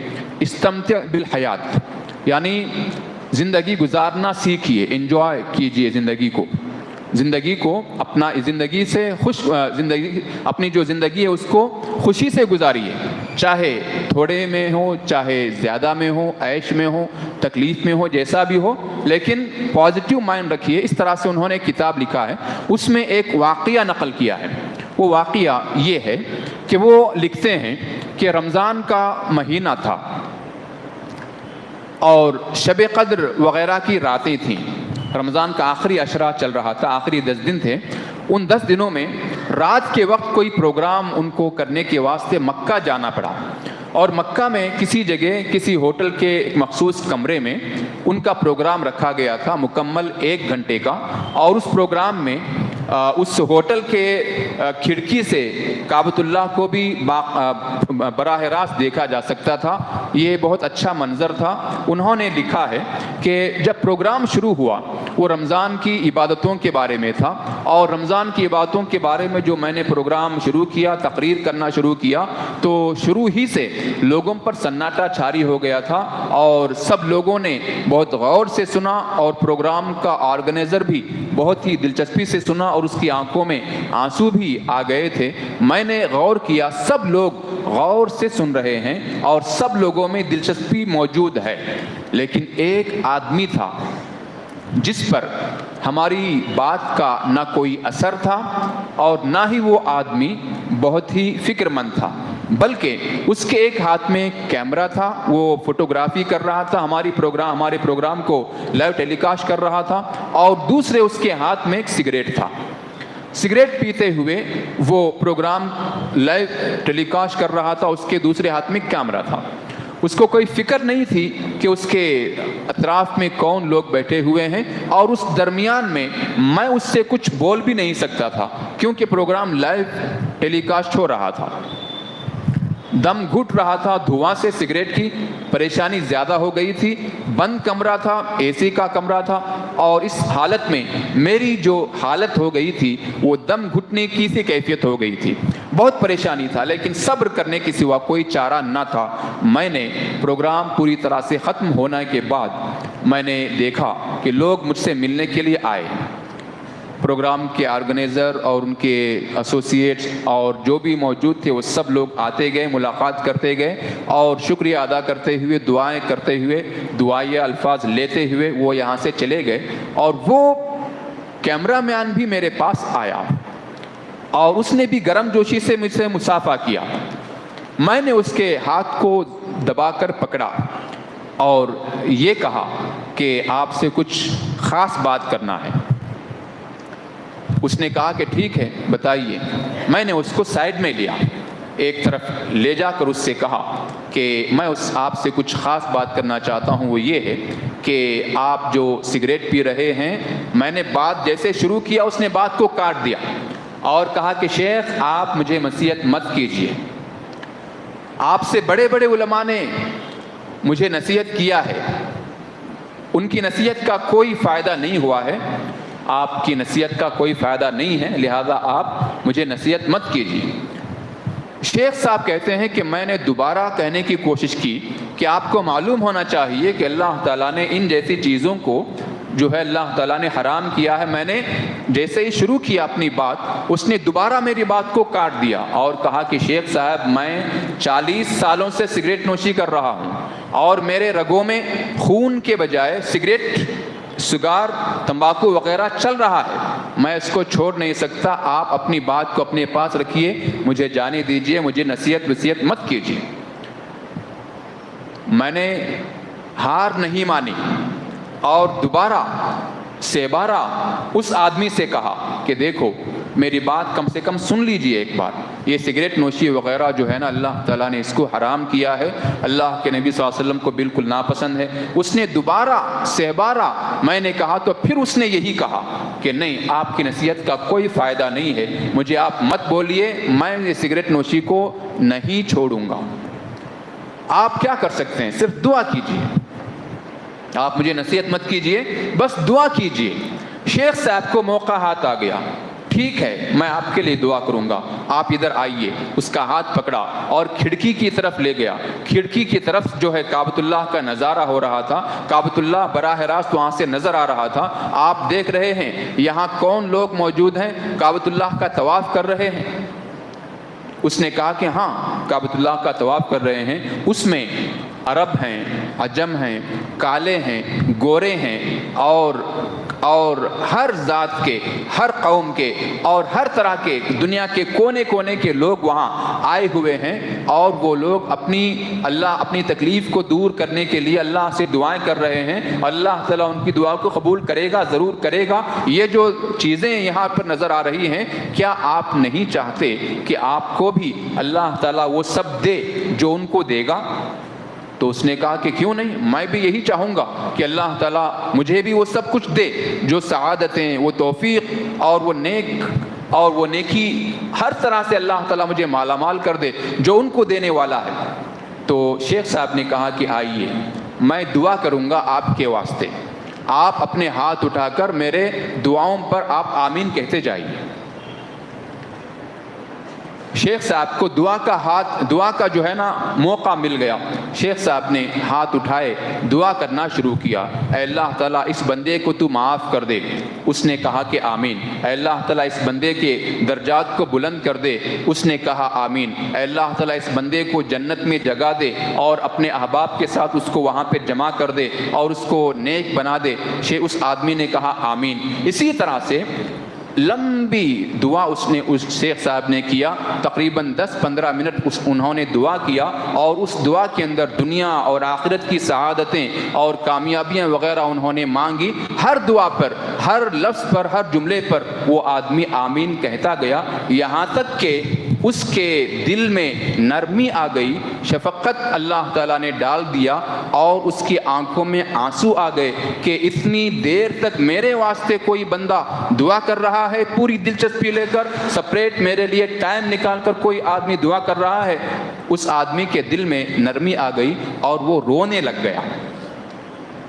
استمتع بالحیات، یعنی زندگی گزارنا سیکھیے، انجوائے کیجئے زندگی کو اپنا زندگی سے اپنی جو زندگی ہے اس کو خوشی سے گزاریے، چاہے تھوڑے میں ہو، چاہے زیادہ میں ہو، عیش میں ہو، تکلیف میں ہو، جیسا بھی ہو، لیکن پازیٹیو مائنڈ رکھیے۔ اس طرح سے انہوں نے کتاب لکھا ہے، اس میں ایک واقعہ نقل کیا ہے۔ وہ واقعہ یہ ہے کہ وہ لکھتے ہیں کہ رمضان کا مہینہ تھا اور شب قدر وغیرہ کی راتیں تھیں، رمضان کا آخری عشرہ چل رہا تھا، آخری 10 دن تھے۔ ان 10 دنوں میں رات کے وقت کوئی پروگرام ان کو کرنے کے واسطے مکہ جانا پڑا، اور مکہ میں کسی جگہ، کسی ہوٹل کے ایک مخصوص کمرے میں ان کا پروگرام رکھا گیا تھا، مکمل 1 گھنٹے کا، اور اس پروگرام میں اس ہوٹل کے کھڑکی سے کعبۃ اللہ کو بھی براہ راست دیکھا جا سکتا تھا۔ یہ بہت اچھا منظر تھا۔ انہوں نے لکھا ہے کہ جب پروگرام شروع ہوا وہ رمضان کی عبادتوں کے بارے میں تھا، اور رمضان کی عبادتوں کے بارے میں جو میں نے پروگرام شروع کیا، تقریر کرنا شروع کیا، تو شروع ہی سے لوگوں پر سناٹا چھاری ہو گیا تھا، اور سب لوگوں نے بہت غور سے سنا، اور پروگرام کا آرگنائزر بھی بہت ہی دلچسپی سے سنا، اور اس کی آنکھوں میں آنسو بھی آ گئے تھے۔ میں نے غور کیا، سب لوگ غور سے سن رہے ہیں اور سب لوگوں میں دلچسپی موجود ہے، لیکن ایک آدمی تھا جس پر ہماری بات کا نہ کوئی اثر تھا اور نہ ہی وہ آدمی بہت ہی فکر مند تھا، بلکہ اس کے ایک ہاتھ میں کیمرہ تھا، وہ فوٹوگرافی کر رہا تھا، ہمارے پروگرام کو لائیو ٹیلی کاسٹ کر رہا تھا، اور دوسرے اس کے ہاتھ میں ایک سگریٹ تھا۔ سگریٹ پیتے ہوئے وہ پروگرام لائیو ٹیلی کاسٹ کر رہا تھا، اس کے دوسرے ہاتھ میں کیمرہ تھا۔ اس کو کوئی فکر نہیں تھی کہ اس کے اطراف میں کون لوگ بیٹھے ہوئے ہیں، اور اس درمیان میں میں اس سے کچھ بول بھی نہیں سکتا تھا کیونکہ پروگرام لائیو ٹیلی کاسٹ ہو رہا تھا۔ دم گھٹ رہا تھا دھواں سے، سگریٹ کی پریشانی زیادہ ہو گئی تھی، بند کمرہ تھا، اے سی کا کمرہ تھا، اور اس حالت میں میری جو حالت ہو گئی تھی وہ دم گھٹنے کی سی کیفیت ہو گئی تھی، بہت پریشانی تھا، لیکن صبر کرنے کے سوا کوئی چارہ نہ تھا۔ میں نے پروگرام پوری طرح سے ختم ہونے کے بعد میں نے دیکھا کہ لوگ مجھ سے ملنے کے لیے آئے، پروگرام کے آرگنائزر اور ان کے ایسوسیٹس اور جو بھی موجود تھے وہ سب لوگ آتے گئے، ملاقات کرتے گئے، اور شکریہ ادا کرتے ہوئے، دعائیں کرتے ہوئے، دعائیہ الفاظ لیتے ہوئے وہ یہاں سے چلے گئے۔ اور وہ کیمرہ مین بھی میرے پاس آیا اور اس نے بھی گرم جوشی سے مجھ سے مصافحہ کیا۔ میں نے اس کے ہاتھ کو دبا کر پکڑا اور یہ کہا کہ آپ سے کچھ خاص بات کرنا ہے۔ اس نے کہا کہ ٹھیک ہے بتائیے۔ میں نے اس کو سائڈ میں لیا، ایک طرف لے جا کر اس سے کہا کہ میں آپ سے کچھ خاص بات کرنا چاہتا ہوں، وہ یہ ہے کہ آپ جو سگریٹ پی رہے ہیں، میں نے بات جیسے شروع کیا اس نے بات کو کاٹ دیا اور کہا کہ شیخ آپ مجھے نصیحت مت کیجیے، آپ سے بڑے بڑے علماء نے مجھے نصیحت کیا ہے، ان کی نصیحت کا کوئی فائدہ نہیں ہوا ہے، آپ کی نصیحت کا کوئی فائدہ نہیں ہے، لہذا آپ مجھے نصیحت مت کیجیے۔ شیخ صاحب کہتے ہیں کہ میں نے دوبارہ کہنے کی کوشش کی کہ آپ کو معلوم ہونا چاہیے کہ اللہ تعالیٰ نے ان جیسی چیزوں کو جو ہے اللہ تعالیٰ نے حرام کیا ہے۔ میں نے جیسے ہی شروع کیا اپنی بات، اس نے دوبارہ میری بات کو کاٹ دیا اور کہا کہ شیخ صاحب میں 40 سالوں سے سگریٹ نوشی کر رہا ہوں اور میرے رگوں میں خون کے بجائے سگریٹ، سگار، تمباکو وغیرہ چل رہا ہے، میں اس کو چھوڑ نہیں سکتا، آپ اپنی بات کو اپنے پاس رکھیے، مجھے جانے دیجیے، مجھے نصیحت مت کیجیے۔ میں نے ہار نہیں مانی اور دوبارہ سے بارہ اس آدمی سے کہا کہ دیکھو میری بات کم سے کم سن لیجئے ایک بار، یہ سگریٹ نوشی وغیرہ جو ہے نا اللہ تعالیٰ نے اس کو حرام کیا ہے، اللہ کے نبی صلی اللہ علیہ وسلم کو بالکل ناپسند ہے۔ اس نے دوبارہ سے بارہ میں نے کہا تو پھر اس نے یہی کہا کہ نہیں آپ کی نصیحت کا کوئی فائدہ نہیں ہے، مجھے آپ مت بولیے، میں یہ سگریٹ نوشی کو نہیں چھوڑوں گا۔ آپ کیا کر سکتے ہیں؟ صرف دعا کیجئے، آپ مجھے نصیحت مت کیجئے، بس دعا کیجئے۔ شیخ صاحب کو موقع ہاتھ آ گیا، ٹھیک ہے میں آپ کے لیے دعا کروں گا، آپ ادھر آئیے۔ اس کا ہاتھ پکڑا اور کھڑکی کی طرف لے گیا۔ کھڑکی کی طرف جو ہے کعبۃ اللہ کا نظارہ ہو رہا تھا، کعبۃ اللہ براہ راست وہاں سے نظر آ رہا تھا۔ آپ دیکھ رہے ہیں یہاں کون لوگ موجود ہیں، کعبۃ اللہ کا طواف کر رہے ہیں؟ اس نے کہا کہ ہاں کعبۃ اللہ کا طواف کر رہے ہیں، اس میں عرب ہیں، عجم ہیں، کالے ہیں، گورے ہیں، اور ہر ذات کے، ہر قوم کے اور ہر طرح کے دنیا کے کونے کونے کے لوگ وہاں آئے ہوئے ہیں، اور وہ لوگ اپنی تکلیف کو دور کرنے کے لیے اللہ سے دعائیں کر رہے ہیں۔ اللہ تعالیٰ ان کی دعا کو قبول کرے گا، ضرور کرے گا۔ یہ جو چیزیں یہاں پر نظر آ رہی ہیں، کیا آپ نہیں چاہتے کہ آپ کو بھی اللہ تعالیٰ وہ سب دے جو ان کو دے گا؟ تو اس نے کہا کہ کیوں نہیں، میں بھی یہی چاہوں گا کہ اللہ تعالیٰ مجھے بھی وہ سب کچھ دے جو سعادتیں، وہ توفیق اور وہ نیکی ہر طرح سے اللہ تعالیٰ مجھے مالا مال کر دے جو ان کو دینے والا ہے۔ تو شیخ صاحب نے کہا کہ آئیے میں دعا کروں گا آپ کے واسطے، آپ اپنے ہاتھ اٹھا کر میرے دعاؤں پر آپ آمین کہتے جائیے۔ شیخ صاحب کو دعا کا جو ہے نا موقع مل گیا. شیخ صاحب نے ہاتھ اٹھائے, دعا کرنا شروع کیا, اے اللہ تعالیٰ اس بندے کو تو معاف کر دے. اس نے کہا کہ آمین. اے اللہ تعالیٰ اس بندے کے درجات کو بلند کر دے. اس نے کہا آمین. اے اللہ تعالیٰ اس بندے کو جنت میں جگہ دے اور اپنے احباب کے ساتھ اس کو وہاں پہ جمع کر دے اور اس کو نیک بنا دے. اس آدمی نے کہا آمین. اسی طرح سے لمبی دعا اس شیخ صاحب نے کیا. تقریباً 10-15 منٹ انہوں نے دعا کیا اور اس دعا کے اندر دنیا اور آخرت کی سعادتیں اور کامیابیاں وغیرہ انہوں نے مانگی. ہر دعا پر, ہر لفظ پر, ہر جملے پر وہ آدمی آمین کہتا گیا, یہاں تک کہ اس کے دل میں نرمی آ گئی, شفقت اللہ تعالیٰ نے ڈال دیا اور اس کی آنکھوں میں آنسو آ گئے کہ اتنی دیر تک میرے واسطے کوئی بندہ دعا کر رہا ہے, پوری دلچسپی لے کر سپریٹ میرے لیے ٹائم نکال کر کوئی آدمی دعا کر رہا ہے. اس آدمی کے دل میں نرمی آ گئی اور وہ رونے لگ گیا.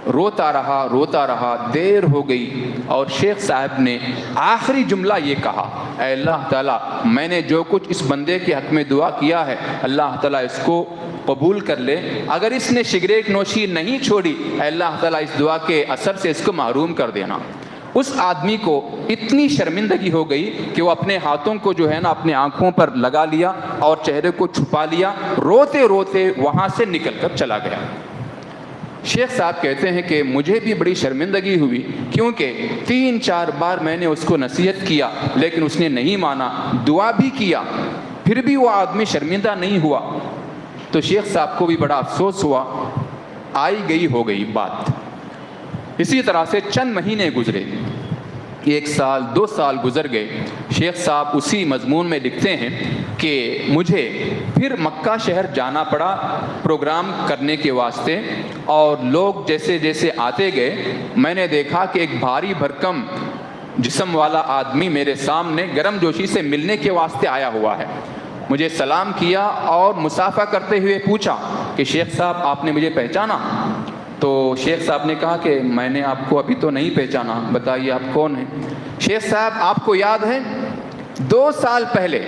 روتا رہا, دیر ہو گئی اور شیخ صاحب نے آخری جملہ یہ کہا, اے اللہ تعالیٰ میں نے جو کچھ اس بندے کے حق میں دعا کیا ہے اللہ تعالیٰ اس کو قبول کر لے. اگر اس نے سگریٹ نوشی نہیں چھوڑی, اے اللہ تعالیٰ اس دعا کے اثر سے اس کو محروم کر دینا. اس آدمی کو اتنی شرمندگی ہو گئی کہ وہ اپنے ہاتھوں کو جو ہے نا اپنے آنکھوں پر لگا لیا اور چہرے کو چھپا لیا, روتے روتے وہاں سے نکل کر چلا گیا. شیخ صاحب کہتے ہیں کہ مجھے بھی بڑی شرمندگی ہوئی کیونکہ 3-4 بار میں نے اس کو نصیحت کیا لیکن اس نے نہیں مانا, دعا بھی کیا پھر بھی وہ آدمی شرمندہ نہیں ہوا. تو شیخ صاحب کو بھی بڑا افسوس ہوا, آئی گئی ہو گئی بات. اسی طرح سے چند مہینے گزرے, 1 سال 2 سال گزر گئے. شیخ صاحب اسی مضمون میں لکھتے ہیں کہ مجھے پھر مکہ شہر جانا پڑا پروگرام کرنے کے واسطے, اور لوگ جیسے جیسے آتے گئے میں نے دیکھا کہ ایک بھاری بھرکم جسم والا آدمی میرے سامنے گرم جوشی سے ملنے کے واسطے آیا ہوا ہے. مجھے سلام کیا اور مصافحہ کرتے ہوئے پوچھا کہ شیخ صاحب آپ نے مجھے پہچانا؟ تو شیخ صاحب نے کہا کہ میں نے آپ کو ابھی تو نہیں پہچانا, بتائیے آپ کون ہیں؟ شیخ صاحب آپ کو یاد ہے 2 سال پہلے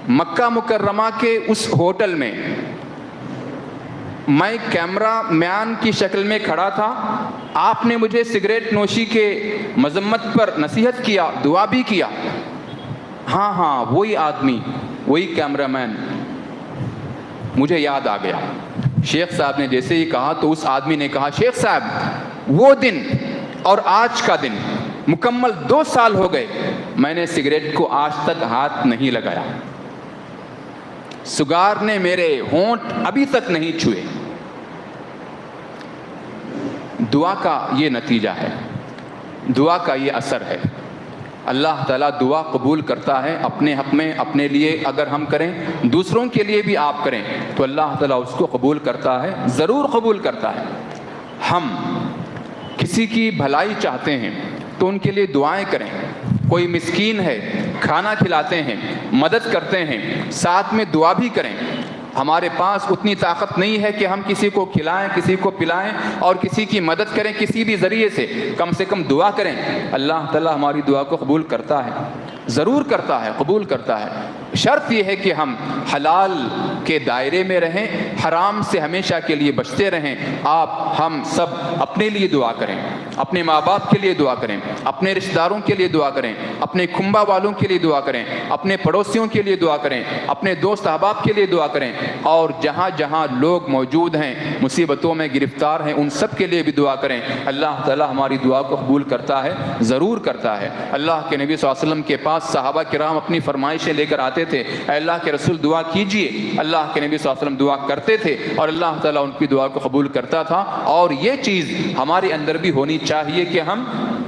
مکہ مکرمہ کے اس ہوٹل میں میں کیمرہ مین کی شکل میں کھڑا تھا, آپ نے مجھے سگریٹ نوشی کے مذمت پر نصیحت کیا, دعا بھی کیا. ہاں وہی آدمی, وہی کیمرہ مین, مجھے یاد آ گیا. شیخ صاحب نے جیسے ہی کہا تو اس آدمی نے کہا, شیخ صاحب وہ دن اور آج کا دن مکمل 2 سال ہو گئے, میں نے سگریٹ کو آج تک ہاتھ نہیں لگایا, سگار نے میرے ہونٹ ابھی تک نہیں چھوئے. دعا کا یہ نتیجہ ہے, دعا کا یہ اثر ہے. اللہ تعالیٰ دعا قبول کرتا ہے اپنے حق میں, اپنے لیے اگر ہم کریں, دوسروں کے لیے بھی آپ کریں تو اللہ تعالیٰ اس کو قبول کرتا ہے, ضرور قبول کرتا ہے. ہم کسی کی بھلائی چاہتے ہیں تو ان کے لیے دعائیں کریں. کوئی مسکین ہے, کھانا کھلاتے ہیں, مدد کرتے ہیں, ساتھ میں دعا بھی کریں. ہمارے پاس اتنی طاقت نہیں ہے کہ ہم کسی کو کھلائیں, کسی کو پلائیں اور کسی کی مدد کریں کسی بھی ذریعے سے کم دعا کریں. اللہ تعالیٰ ہماری دعا کو قبول کرتا ہے, ضرور کرتا ہے, قبول کرتا ہے. شرط یہ ہے کہ ہم حلال کے دائرے میں رہیں, حرام سے ہمیشہ کے لیے بچتے رہیں. ہم سب اپنے لیے دعا کریں, اپنے ماں باپ کے لیے دعا کریں, اپنے رشتہ داروں کے لیے دعا کریں, اپنے کھمبا والوں کے لیے دعا کریں, اپنے پڑوسیوں کے لیے دعا کریں, اپنے دوست احباب کے لیے دعا کریں, اور جہاں جہاں لوگ موجود ہیں مصیبتوں میں گرفتار ہیں ان سب کے لیے بھی دعا کریں. اللہ تعالیٰ ہماری دعا کو قبول کرتا ہے, ضرور کرتا ہے. اللہ کے نبی صلی اللہ علیہ وسلم کے پاس صحابہ کرام اپنی فرمائشیں لے کر آتے تھے, اے اللہ کے رسول دعا کیجئے. اللہ کے نبی صلی اللہ علیہ وسلم دعا کرتے تھے اور اللہ تعالیٰ ان کی دعا کو قبول کرتا تھا. اور یہ چیز ہمارے اندر بھی ہونی چاہیے کہ ہم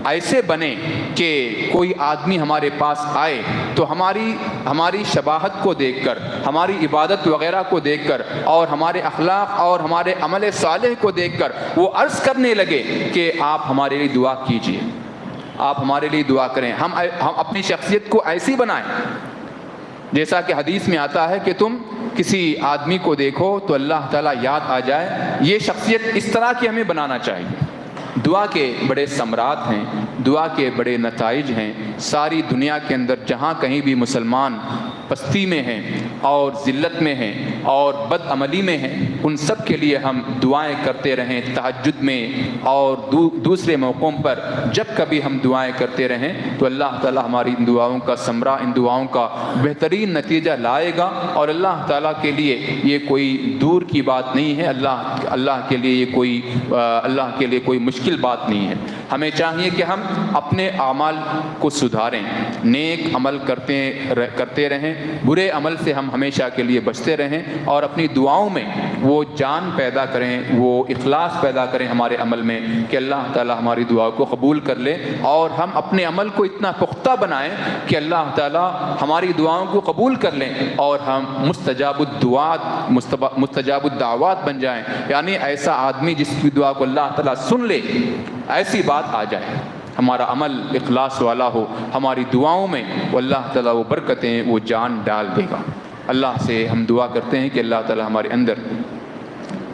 ایسے بنیں کہ کوئی آدمی ہمارے پاس آئے تو ہماری شباہت کو دیکھ کر, ہماری عبادت وغیرہ کو دیکھ کر اور ہمارے اخلاق اور ہمارے عمل صالح کو دیکھ کر وہ عرض کرنے لگے کہ آپ ہمارے لیے دعا کیجئے, آپ ہمارے لیے دعا کریں. ہم اپنی شخصیت کو ایسی بنائیں جیسا کہ حدیث میں آتا ہے کہ تم کسی آدمی کو دیکھو تو اللہ تعالیٰ یاد آ جائے. یہ شخصیت اس طرح کی ہمیں بنانا چاہیے. دعا کے بڑے ثمرات ہیں, دعا کے بڑے نتائج ہیں. ساری دنیا کے اندر جہاں کہیں بھی مسلمان پستی میں ہیں اور ذلت میں ہیں اور بد عملی میں ہیں، ان سب کے لیے ہم دعائیں کرتے رہیں تہجد میں اور دوسرے موقعوں پر جب کبھی ہم دعائیں کرتے رہیں تو اللہ تعالیٰ ہماری ان دعاؤں کا ثمرہ، ان دعاؤں کا بہترین نتیجہ لائے گا، اور اللہ تعالیٰ کے لیے یہ کوئی دور کی بات نہیں ہے، اللہ کے لیے یہ کوئی مشکل بات نہیں ہے۔ ہمیں چاہیے کہ ہم اپنے اعمال کو سدھاریں، نیک عمل کرتے رہیں، برے عمل سے ہم ہمیشہ کے لیے بچتے رہیں، اور اپنی دعاؤں میں وہ جان پیدا کریں، وہ اخلاص پیدا کریں ہمارے عمل میں کہ اللہ تعالیٰ ہماری دعا کو قبول کر لے، اور ہم اپنے عمل کو اتنا پختہ بنائیں کہ اللہ تعالیٰ ہماری دعاؤں کو قبول کر لیں اور ہم مستجاب الدعوات بن جائیں، یعنی ایسا آدمی جس کی دعا کو اللہ تعالیٰ سن لے، ایسی بات آ جائے، ہمارا عمل اخلاص والا ہو، ہماری دعاؤں میں وہ اللہ تعالیٰ وہ برکتیں، وہ جان ڈال دے گا۔ اللہ سے ہم دعا کرتے ہیں کہ اللہ تعالیٰ ہمارے اندر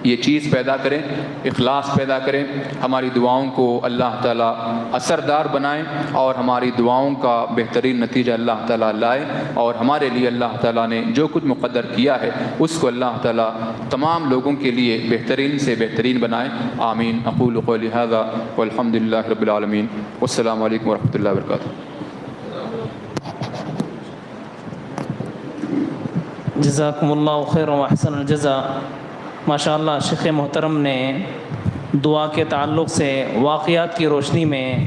یہ چیز پیدا کریں، اخلاص پیدا کریں، ہماری دعاؤں کو اللہ تعالیٰ اثردار بنائیں، اور ہماری دعاؤں کا بہترین نتیجہ اللہ تعالیٰ لائے، اور ہمارے لیے اللہ تعالیٰ نے جو کچھ مقدر کیا ہے اس کو اللہ تعالیٰ تمام لوگوں کے لیے بہترین سے بہترین بنائے۔ آمین۔ اقول قولی ھذا والحمد للہ رب العالمین، والسلام علیکم ورحمۃ اللہ وبرکاتہ۔ جزاکم اللہ خیر و احسن الجزا۔ ماشاءاللہ شیخ محترم نے دعا کے تعلق سے واقعات کی روشنی میں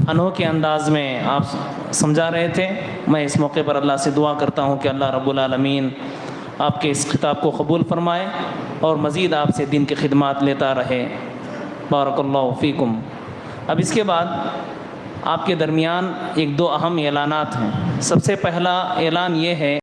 انوکھے انداز میں آپ سمجھا رہے تھے۔ میں اس موقع پر اللہ سے دعا کرتا ہوں کہ اللہ رب العالمین آپ کے اس خطاب کو قبول فرمائے اور مزید آپ سے دین کی خدمات لیتا رہے۔ بارک اللہ فیکم۔ اب اس کے بعد آپ کے درمیان ایک دو اہم اعلانات ہیں۔ سب سے پہلا اعلان یہ ہے